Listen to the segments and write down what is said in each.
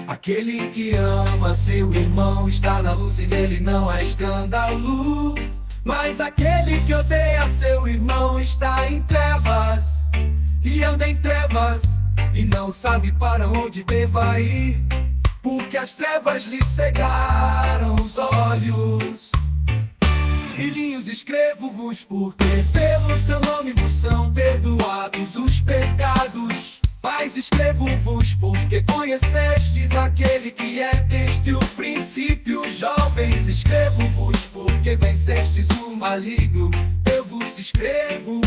Aquele que ama seu irmão está na luz e nele não há escândalo. Mas aquele que odeia seu irmão está em trevas, e anda em trevas, e não sabe para onde deva ir, porque as trevas lhe cegaram os olhos. Filhinhos, escrevo-vos porque pelo seu nome vos são perdoados os pecados. Pais, escrevo-vos porque conhecestes aquele que é desde o princípio. Jovens, escrevo-vos porque vencestes o maligno. Eu vos escrevo,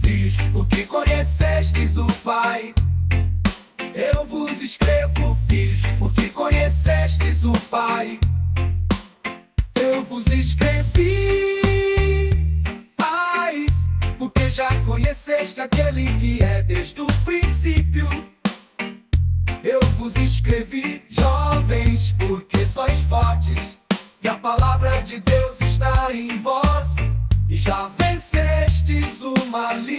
filhos, porque conhecestes o Pai. Eu vos escrevo, filhos, porque conhecestes o Pai. Eu vos escrevi, pais, porque já conheceste aquele que é desde o princípio. Eu vos escrevi, jovens, porque sois fortes, e a palavra de Deus está em vós, e já vencestes o maligno.